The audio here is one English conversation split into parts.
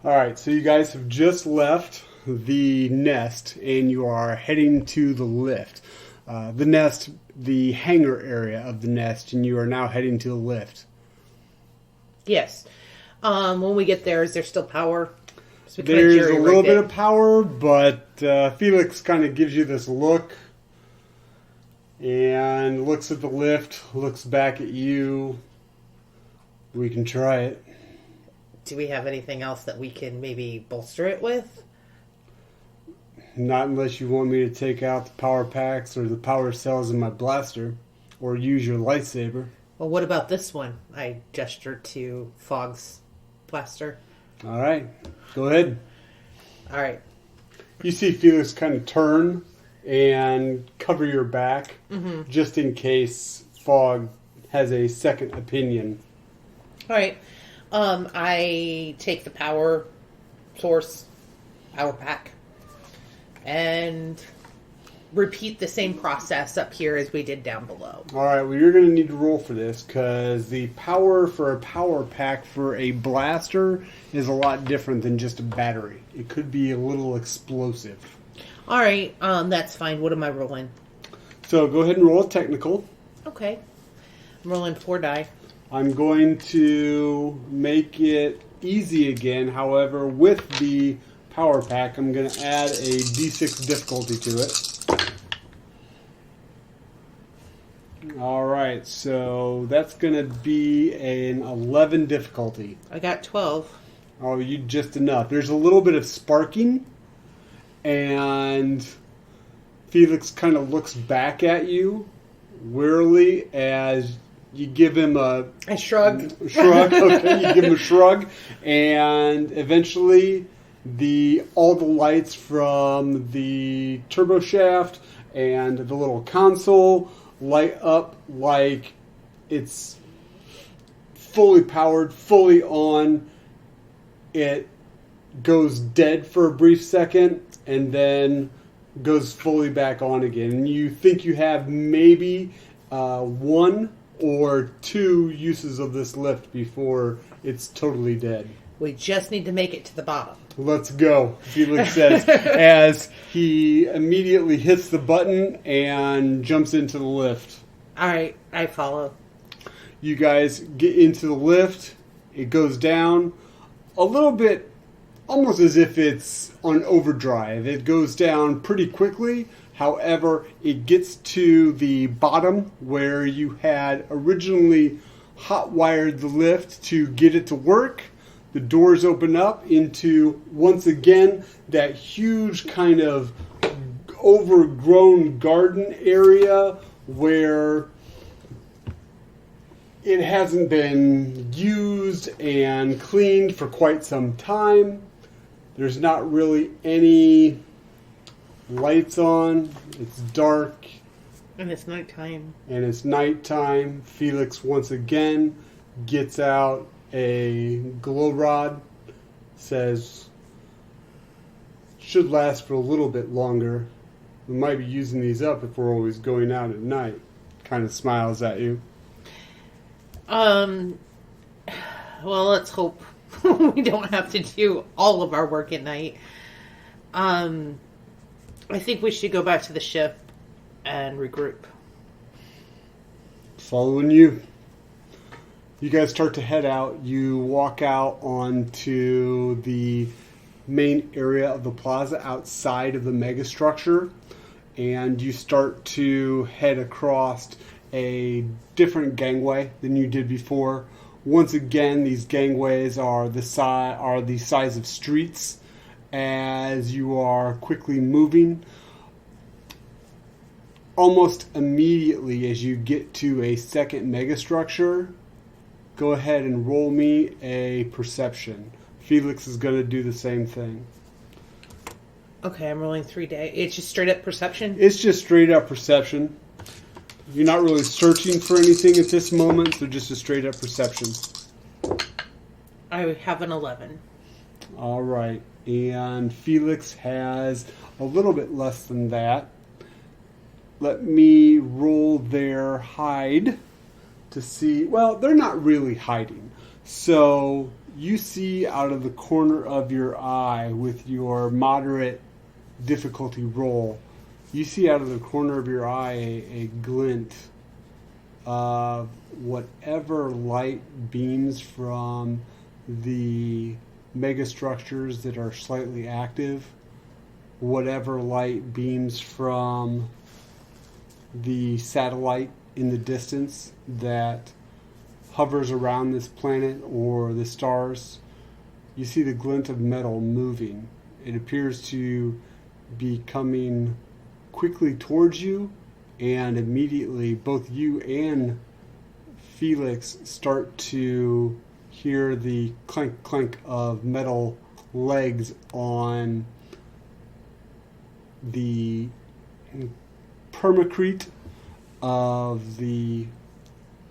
All right, so you guys have just left the nest and you are heading to the lift. The nest, the hangar area of the nest, and you are now heading to the lift. Yes. When we get there, is there still power? So There's a little bit of power, but Felix kind of gives you this look and looks at the lift, looks back at you. We can try it. Do we have anything else that we can maybe bolster it with? Not unless you want me to take out the power packs or the power cells in my blaster, or use your lightsaber. Well, what about this one? I gestured to Fogg's blaster. All right, go ahead. All right. You see Felix kind of turn and cover your back, just in case Fogg has a second opinion. All right. I take the power source, power pack, and repeat the same process up here as we did down below. All right, well, you're going to need to roll for this because the power for a power pack for a blaster is a lot different than just a battery. It could be a little explosive. All right, that's fine. What am I rolling? So go ahead and roll a technical. Okay. I'm rolling 4 die. I'm going to make it easy again. However, with the power pack, I'm going to add a D6 difficulty to it. All right, so that's going to be an 11 difficulty. I got 12. Oh, you just enough. There's a little bit of sparking, and Felix kind of looks back at you wearily as you give him a shrug. Shrug. Okay, you give him a shrug, and eventually all the lights from the turbo shaft and the little console light up like it's fully powered, fully on. It goes dead for a brief second and then goes fully back on again. And you think you have maybe 1 or 2 uses of this lift before it's totally dead. We just need to make it to the bottom. Let's go, Felix says, as he immediately hits the button and jumps into the lift. All right, I follow. You guys get into the lift. It goes down a little bit, almost as if it's on overdrive. It goes down pretty quickly. However, it gets to the bottom where you had originally hot-wired the lift to get it to work. The doors open up into, once again, that huge kind of overgrown garden area where it hasn't been used and cleaned for quite some time. There's not really any lights on. It's dark. And it's nighttime. Felix once again gets out a glow rod, says, should last for a little bit longer. We might be using these up if we're always going out at night. Kind of smiles at you. Well, let's hope we don't have to do all of our work at night. I think we should go back to the ship and regroup. Following you. You guys start to head out. You walk out onto the main area of the plaza outside of the megastructure, and you start to head across a different gangway than you did before. Once again, these gangways are the size of streets as you are quickly moving. Almost immediately as you get to a second megastructure, go ahead and roll me a perception. Felix is going to do the same thing. Okay, I'm rolling 3 die. It's just straight up perception? It's just straight up perception. You're not really searching for anything at this moment, so just a straight up perception. I have an 11. All right. And Felix has a little bit less than that. Let me roll their hide to see. Well, they're not really hiding. So you see out of the corner of your eye with your moderate difficulty roll, you see out of the corner of your eye a glint of whatever light beams from the megastructures that are slightly active, whatever light beams from the satellite in the distance that hovers around this planet or the stars. You see the glint of metal moving. It appears to be coming quickly towards you, and immediately both you and Felix start to hear the clank clank of metal legs on the permacrete of the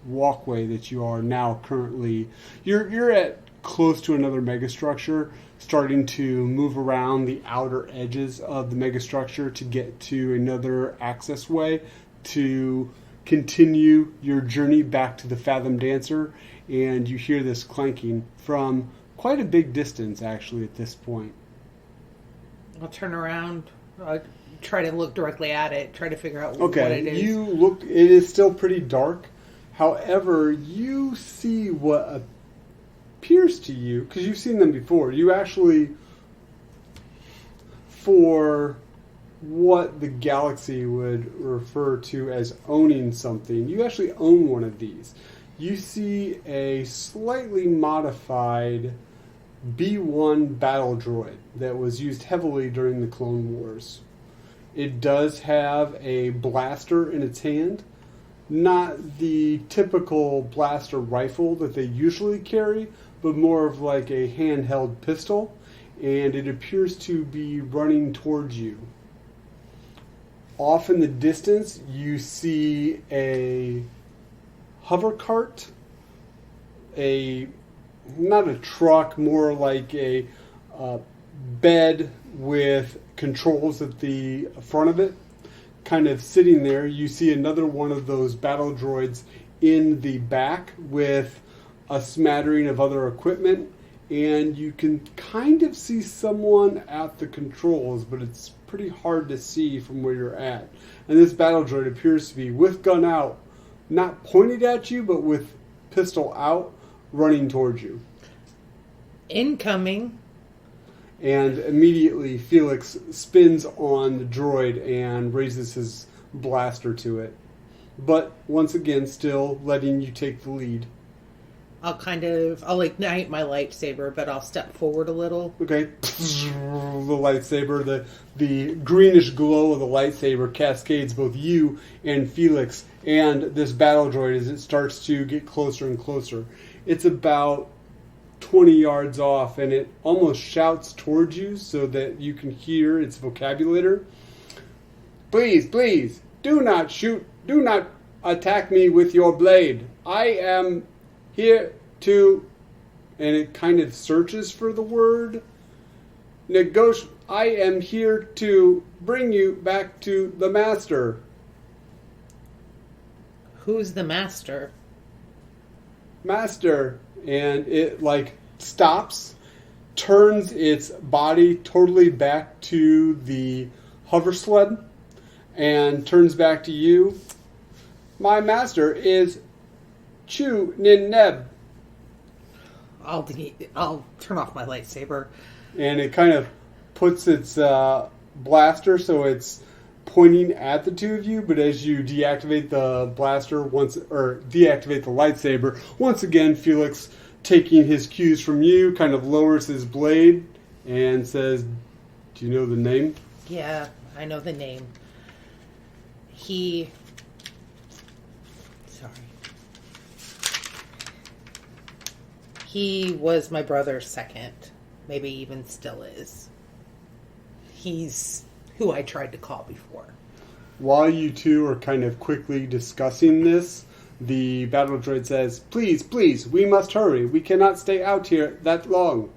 walkway that you are now currently. You're at close to another megastructure, starting to move around the outer edges of the megastructure to get to another access way to continue your journey back to the Fathom Dancer, and you hear this clanking from quite a big distance actually at this point. I'll turn around, try to look directly at it, try to figure out what it is. You look, it is still pretty dark. However, you see what appears to you, because you've seen them before, you actually, for what the galaxy would refer to as owning something, you actually own one of these. You see a slightly modified B-1 battle droid that was used heavily during the Clone Wars. It does have a blaster in its hand, not the typical blaster rifle that they usually carry, but more of like a handheld pistol, and it appears to be running towards you. Off in the distance, you see a hover cart, not a truck, more like a bed with controls at the front of it, kind of sitting there. You see another one of those battle droids in the back with a smattering of other equipment, and you can kind of see someone at the controls, but it's pretty hard to see from where you're at. And this battle droid appears to be with gun out, not pointed at you, but with pistol out, running towards you. Incoming. And immediately Felix spins on the droid and raises his blaster to it. But once again, still letting you take the lead. I'll ignite my lightsaber, but I'll step forward a little. Okay. The lightsaber, the greenish glow of the lightsaber cascades both you and Felix and this battle droid as it starts to get closer and closer. It's about 20 yards off, and it almost shouts towards you so that you can hear its vocabulary. Please, please, do not shoot. Do not attack me with your blade. I am here to, and it kind of searches for the word, I am here to bring you back to the master. Who's the master? Master. And it stops, turns its body totally back to the hover sled, and turns back to you. My master is Chu Nin Neb. I'll turn off my lightsaber. And it kind of puts its blaster so it's pointing at the two of you, but as you deactivate the blaster deactivate the lightsaber, once again Felix, taking his cues from you, kind of lowers his blade and says, do you know the name? Yeah, I know the name. He was my brother's second. Maybe even still is. He's who I tried to call before. While you two are kind of quickly discussing this, the battle droid says, please, please, we must hurry. We cannot stay out here that long.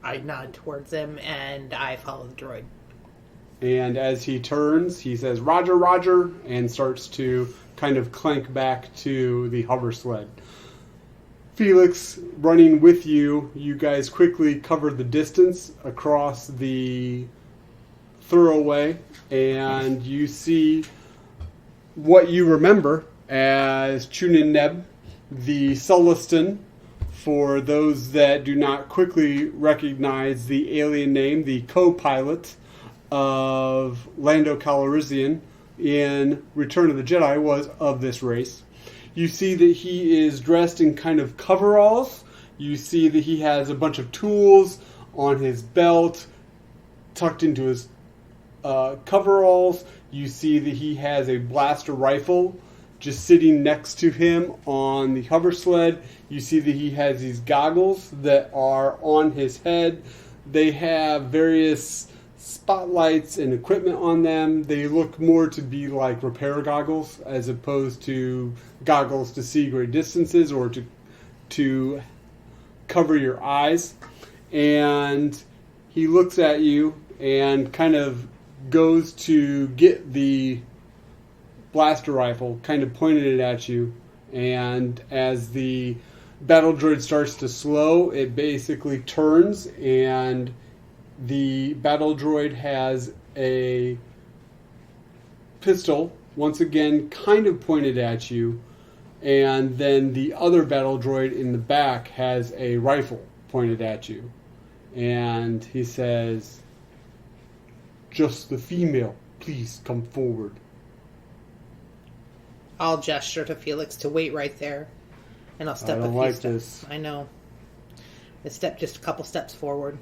I nod towards him, and I follow the droid. And as he turns, he says, Roger, Roger, and starts to kind of clank back to the hover sled. Felix running with you, you guys quickly cover the distance across the thoroughway, and you see what you remember as Chunin Neb, the Sullustan. For those that do not quickly recognize the alien name, the co-pilot of Lando Calrissian in Return of the Jedi was of this race. You see that he is dressed in kind of coveralls. You see that he has a bunch of tools on his belt, tucked into his coveralls. You see that he has a blaster rifle just sitting next to him on the hover sled. You see that he has these goggles that are on his head. They have various spotlights and equipment on them. They look more to be like repair goggles as opposed to goggles to see great distances or to cover your eyes. And he looks at you and kind of goes to get the blaster rifle, kind of pointed it at you, and as the battle droid starts to slow, it basically turns, and the battle droid has a pistol, once again, kind of pointed at you, and then the other battle droid in the back has a rifle pointed at you. And he says, "Just the female, please come forward." I'll gesture to Felix to wait right there, and I'll step I don't a few like steps. this. I know. I step just a couple steps forward.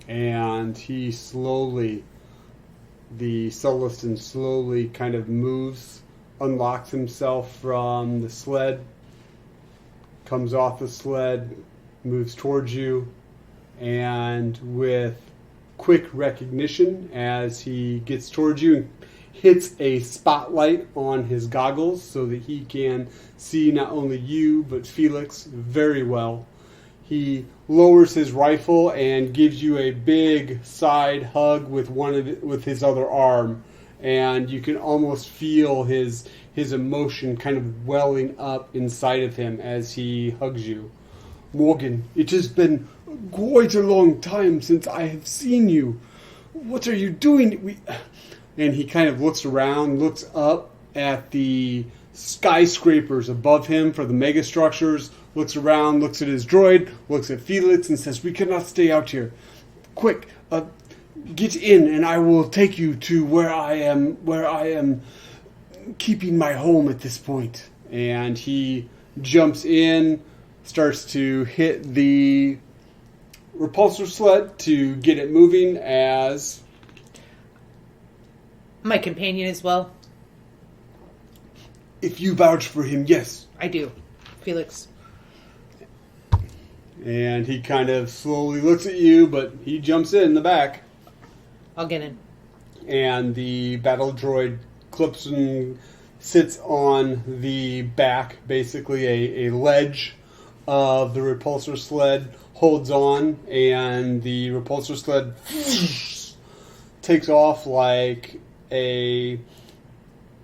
And he slowly, the Sullustan slowly kind of moves, unlocks himself from the sled, comes off the sled, moves towards you, and with quick recognition as he gets towards you, hits a spotlight on his goggles so that he can see not only you but Felix very well. He lowers his rifle and gives you a big side hug with his other arm, and you can almost feel his emotion kind of welling up inside of him as he hugs you. "Morgan, it has been quite a long time since I have seen you. What are you doing?" And he kind of looks around, looks up at the skyscrapers above him for the megastructures, looks around, looks at his droid, looks at Felix, and says, "We cannot stay out here. Quick, get in, and I will take you to where I am keeping my home at this point." And he jumps in, starts to hit the repulsor sled to get it moving as... My companion as well. "If you vouch for him, yes." I do. Felix. And he kind of slowly looks at you, but he jumps in the back. I'll get in. And the battle droid clips and sits on the back, basically a ledge of the repulsor sled, holds on, and the repulsor sled takes off like a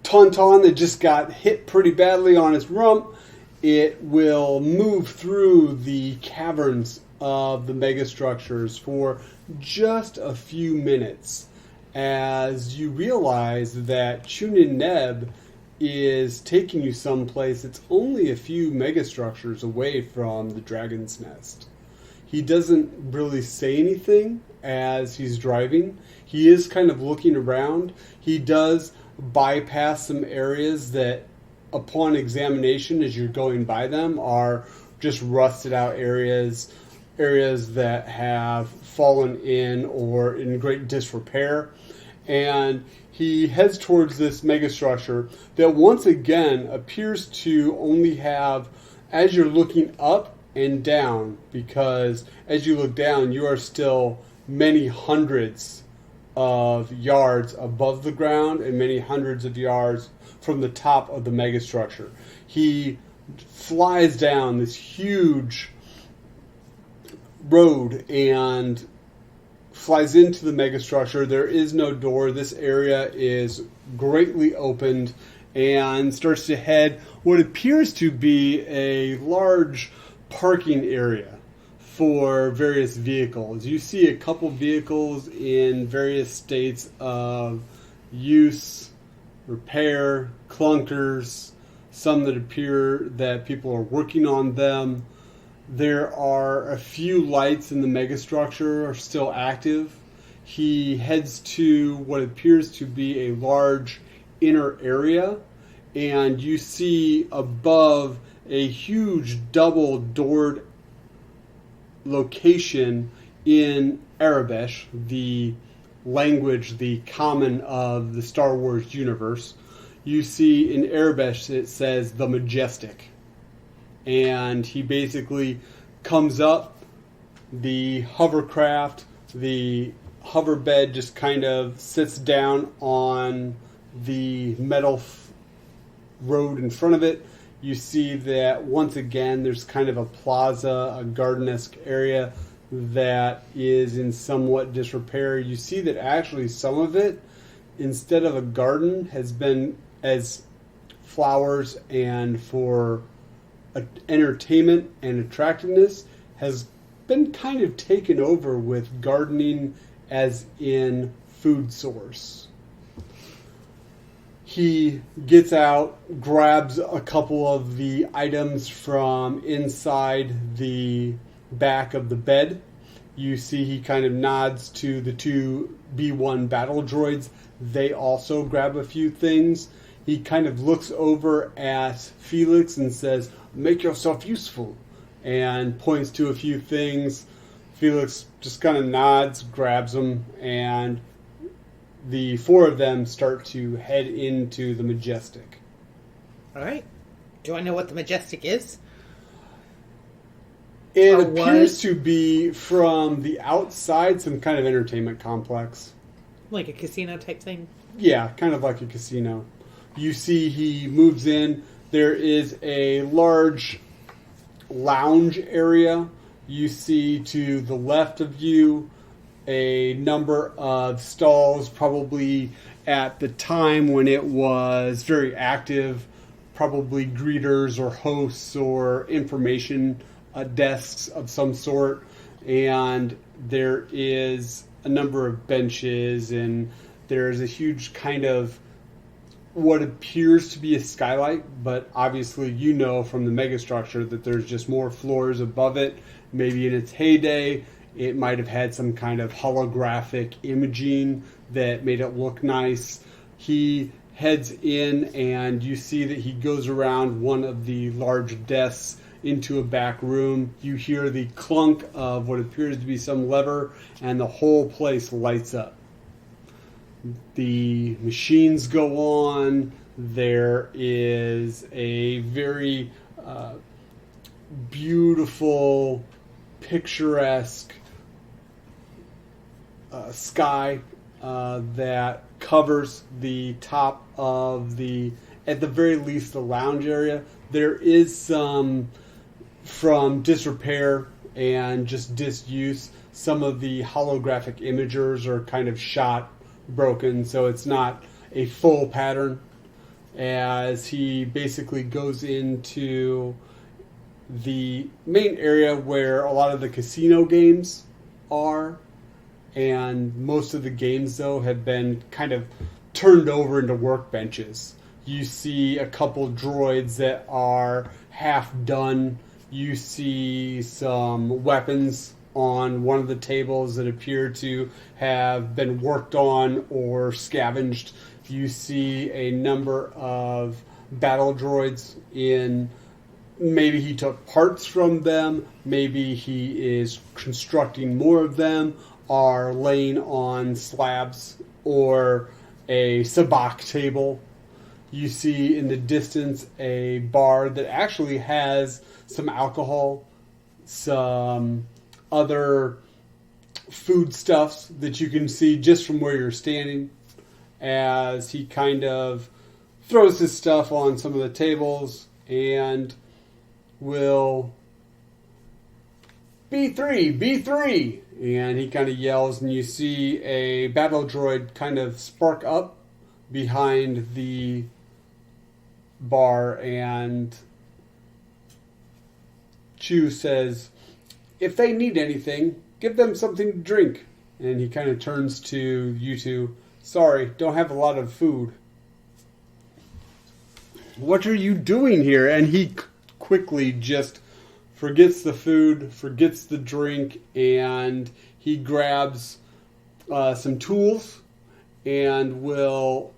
tauntaun that just got hit pretty badly on its rump. It will move through the caverns of the megastructures for just a few minutes as you realize that Chunin Neb is taking you someplace that's only a few megastructures away from the Dragon's Nest. He doesn't really say anything as he's driving. He is kind of looking around. He does bypass some areas that, upon examination as you're going by them, are just rusted out areas that have fallen in or in great disrepair. And he heads towards this megastructure that once again appears to only have, as you're looking up and down, because as you look down, you are still many hundreds of yards above the ground and many hundreds of yards from the top of the megastructure. He flies down this huge road and flies into the megastructure. There is no door. This area is greatly opened, and starts to head what appears to be a large parking area for various vehicles. You see a couple vehicles in various states of use, repair, clunkers, some that appear that people are working on them. There are a few lights in the megastructure are still active. He heads to what appears to be a large inner area, and you see above a huge double-doored location in Arabesh, the language, the common of the Star Wars universe. You see in Arabesh it says the Majestic. And he basically comes up, the hovercraft, the hoverbed just kind of sits down on the metal road in front of it. You see that once again there's kind of a plaza, a garden-esque area that is in somewhat disrepair. You see that actually some of it, instead of a garden, has been as flowers and for entertainment and attractiveness, has been kind of taken over with gardening as in food source. He gets out, grabs a couple of the items from inside the back of the bed. You see he kind of nods to the two B-1 battle droids. They also grab a few things. He kind of looks over at Felix and says, "Make yourself useful," and points to a few things. Felix just kind of nods, grabs them, and the four of them start to head into the Majestic. All right. Do I know what the Majestic is? It appears to be, from the outside, some kind of entertainment complex. Like a casino type thing? Yeah, kind of like a casino. You see he moves in. There is a large lounge area. You see to the left of you a number of stalls, probably at the time when it was very active, probably greeters or hosts or information desks of some sort. And there is a number of benches, and there's a huge kind of what appears to be a skylight, but obviously you know from the megastructure that there's just more floors above it. Maybe in its heyday, it might have had some kind of holographic imaging that made it look nice. He heads in, and you see that he goes around one of the large desks into a back room. You hear the clunk of what appears to be some lever, and the whole place lights up. The machines go on. There is a very beautiful, picturesque sky that covers the top of the, at the very least, the lounge area. There is some, from disrepair and just disuse, some of the holographic imagers are kind of shot, broken, so it's not a full pattern. As he basically goes into the main area where a lot of the casino games are, and most of the games though have been kind of turned over into workbenches. You see a couple droids that are half done. You see some weapons on one of the tables that appear to have been worked on or scavenged. You see a number of battle droids in, maybe he took parts from them, maybe he is constructing more of them, are laying on slabs or a sabacc table. You see in the distance a bar that actually has some alcohol, some other foodstuffs that you can see just from where you're standing, as he kind of throws his stuff on some of the tables and will B3, B3, and he kind of yells, and you see a battle droid kind of spark up behind the bar, and Chu says, "If they need anything, give them something to drink." And he kind of turns to you two. "Sorry, don't have a lot of food." "What are you doing here?" And he quickly just forgets the food, forgets the drink, and he grabs some tools and will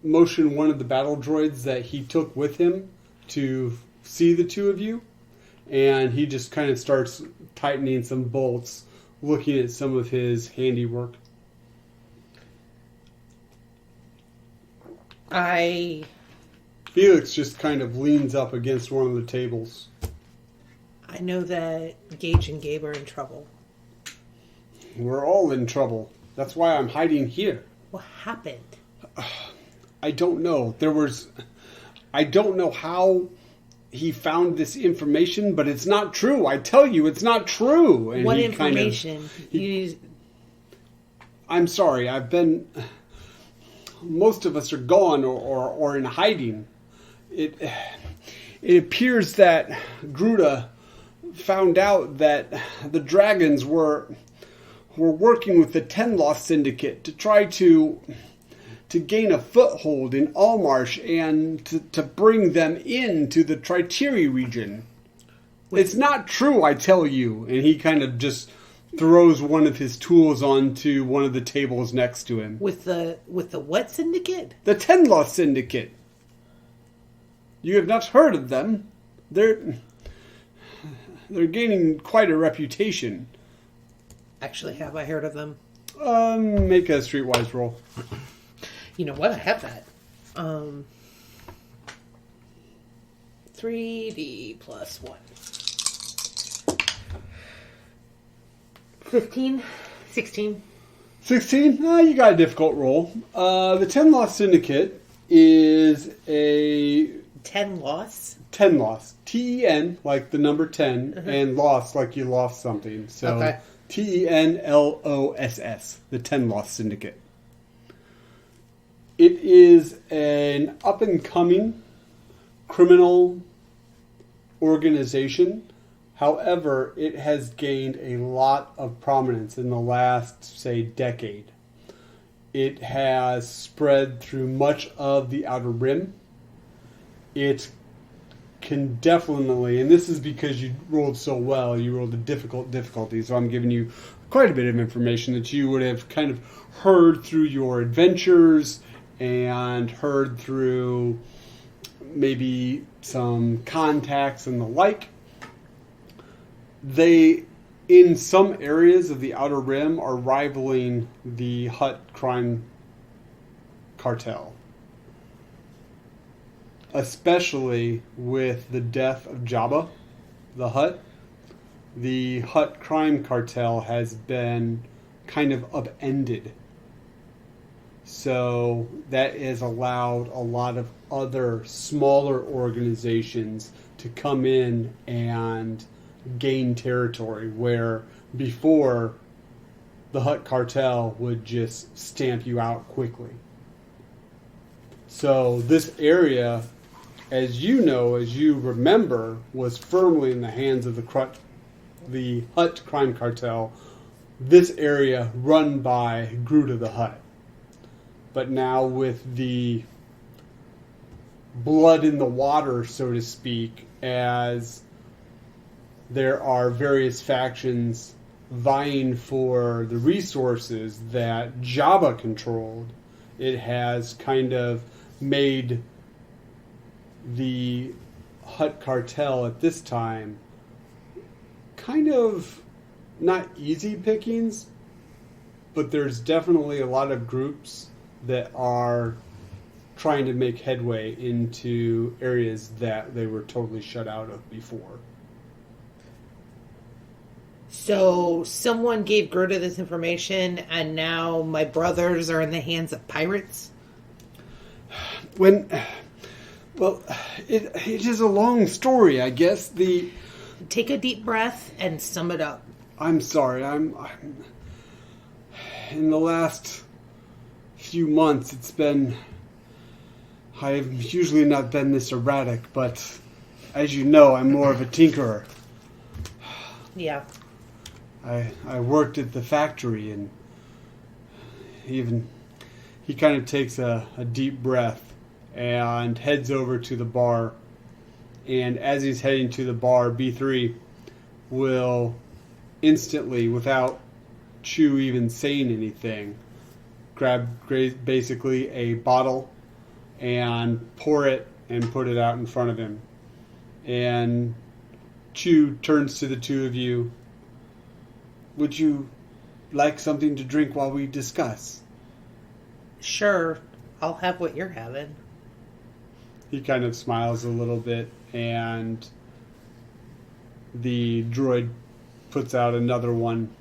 motion one of the battle droids that he took with him to see the two of you. And he just kind of starts tightening some bolts, looking at some of his handiwork. Felix just kind of leans up against one of the tables. I know that Gage and Gabe are in trouble. We're all in trouble. That's why I'm hiding here. What happened? I don't know. I don't know how he found this information, but it's not true. I tell you, it's not true. And what information? I'm sorry. Most of us are gone or in hiding. It appears that Gruta found out that the dragons were working with the Tenloth Syndicate to try to gain a foothold in Almarsh and to bring them into the Triteri region. It's not true, I tell you. And he kind of just throws one of his tools onto one of the tables next to him. With the what syndicate? The Tenloth Syndicate. You have not heard of them. They're gaining quite a reputation. Actually, have I heard of them? Make a streetwise roll. You know what? I have that. 3D plus 1. 15? 16? 16? You got a difficult roll. The Tenloth Syndicate is a... Tenloth? Tenloth. Ten, like the number 10, and lost, like you lost something. So, okay. Tenloss, the Tenloth Syndicate. It is an up-and-coming criminal organization. However, it has gained a lot of prominence in the last, say, decade. It has spread through much of the Outer Rim. It can definitely, and this is because you rolled so well, you rolled a difficult difficulty, so I'm giving you quite a bit of information that you would have kind of heard through your adventures and heard through maybe some contacts and the like. They, in some areas of the Outer Rim, are rivaling the Hutt crime cartel. Especially with the death of Jabba, the Hutt. The Hutt crime cartel has been kind of upended. So that has allowed a lot of other smaller organizations to come in and gain territory, where before the Hutt cartel would just stamp you out quickly. So this area, as you know, as you remember, was firmly in the hands of the Hutt crime cartel. This area run by Gruta the Hutt. But now with the blood in the water, so to speak, as there are various factions vying for the resources that Jabba controlled, it has kind of made the Hutt cartel at this time kind of not easy pickings, but there's definitely a lot of groups that are trying to make headway into areas that they were totally shut out of before. So someone gave Gerda this information, and now my brothers are in the hands of pirates? It is a long story, I guess. Take a deep breath and sum it up. I'm sorry. I'm in the last few months, it's been... I've usually not been this erratic, but as you know, I'm more of a tinkerer. Yeah. I worked at the factory, and he kind of takes a deep breath and heads over to the bar. And as he's heading to the bar, B3 will instantly, without Chew even saying anything, grab basically a bottle and pour it and put it out in front of him. And Chew turns to the two of you. Would you like something to drink while we discuss? Sure, I'll have what you're having. He kind of smiles a little bit, and the droid puts out another one,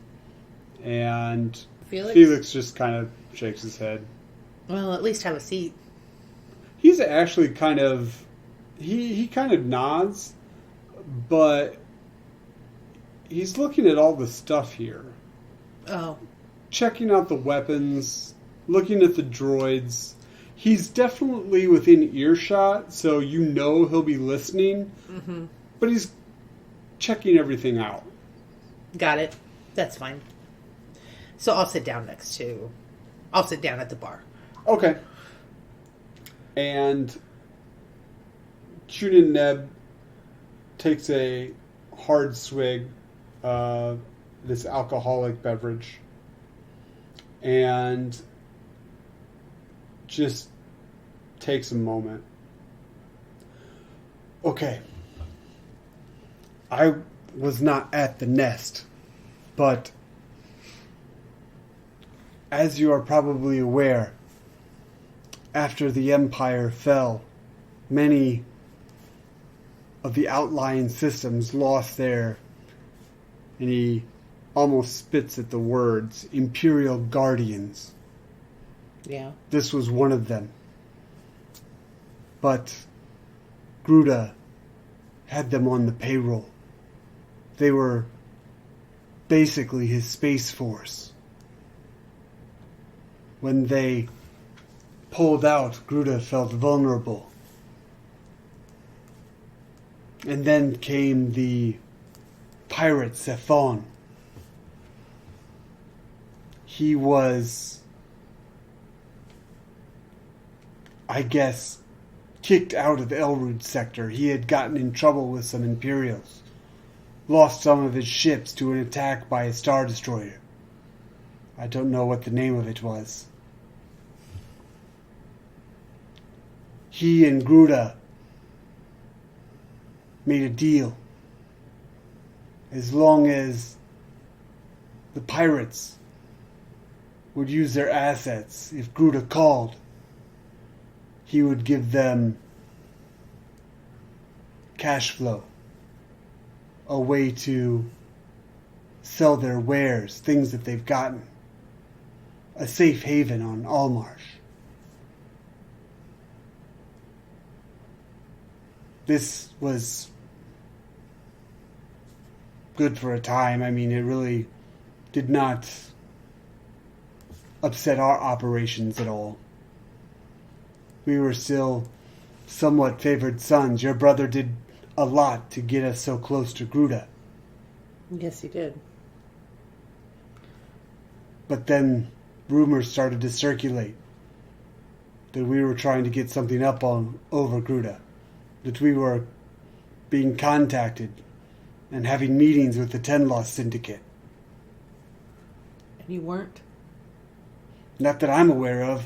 and Felix just kind of shakes his head. Well, at least have a seat. He's actually kind of... He kind of nods, but he's looking at all the stuff here. Oh. Checking out the weapons, looking at the droids. He's definitely within earshot, so you know he'll be listening. Mm-hmm. But he's checking everything out. Got it. That's fine. So I'll sit down at the bar. Okay. And Chunin Neb takes a hard swig of this alcoholic beverage and just takes a moment. Okay. I was not at the nest, but as you are probably aware, after the Empire fell, many of the outlying systems lost their, and he almost spits at the words, Imperial Guardians. Yeah. This was one of them. But Gruda had them on the payroll. They were basically his space force. When they pulled out, Gruda felt vulnerable. And then came the pirate Saffone. He was, I guess, kicked out of Elrud sector. He had gotten in trouble with some Imperials. Lost some of his ships to an attack by a Star Destroyer. I don't know what the name of it was. He and Gruda made a deal. As long as the pirates would use their assets, if Gruda called, he would give them cash flow, a way to sell their wares, things that they've gotten, a safe haven on Almarsh. This was good for a time. I mean, it really did not upset our operations at all. We were still somewhat favored sons. Your brother did a lot to get us so close to Gruda. Yes, he did. But then rumors started to circulate that we were trying to get something up on over Gruda, that we were being contacted and having meetings with the Tenloss Syndicate. And you weren't? Not that I'm aware of.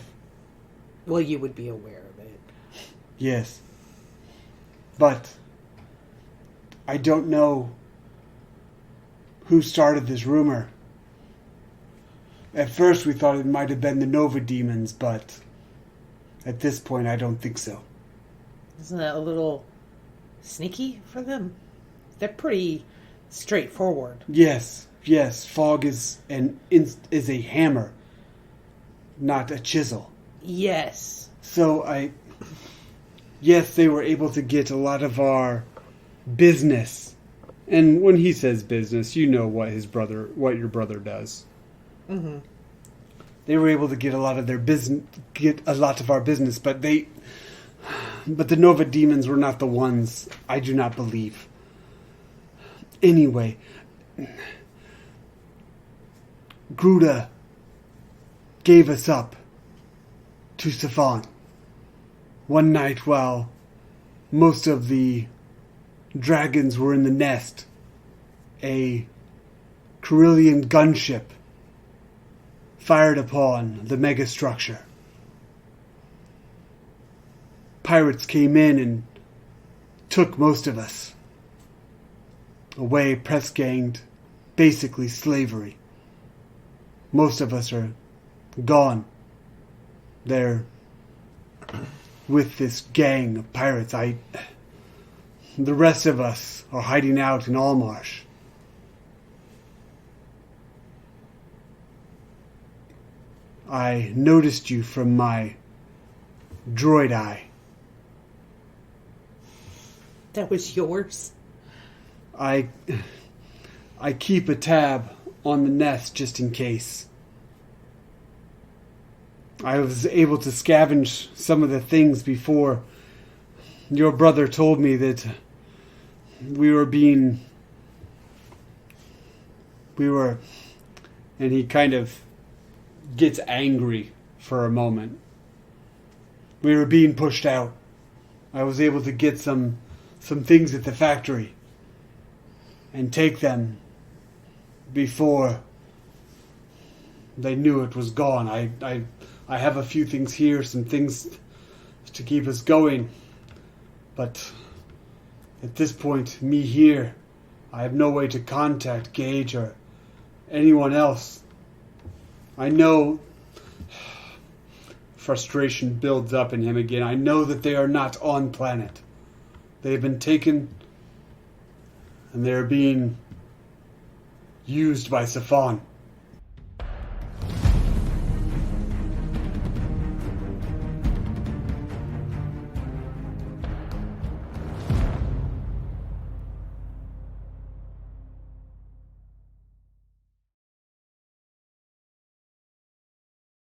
Well, you would be aware of it. Yes. But I don't know who started this rumor. At first we thought it might have been the Nova Demons, but at this point I don't think so. Isn't that a little sneaky for them? They're pretty straightforward. Yes. Fog is a hammer, not a chisel. Yes. So yes, they were able to get a lot of our business. And when he says business, you know what your brother does. Mm-hmm. They were able to get a lot of our business, but But the Nova demons were not the ones, I do not believe. Anyway, Gruda gave us up to Saffone one night while most of the dragons were in the nest. A Carillion gunship fired upon the megastructure. Pirates came in and took most of us away, press-ganged, basically slavery. Most of us are gone. They're with this gang of pirates. The rest of us are hiding out in Allmarsh. I noticed you from my droid eye. That was yours? I keep a tab on the nest just in case. I was able to scavenge some of the things before your brother told me that we were, and he kind of gets angry for a moment. We were being pushed out. I was able to get some things at the factory and take them before they knew it was gone. I have a few things here, some things to keep us going. But at this point, me here, I have no way to contact Gage or anyone else. I know frustration builds up in him again. I know that they are not on planet. They have been taken and they are being used by Saffone.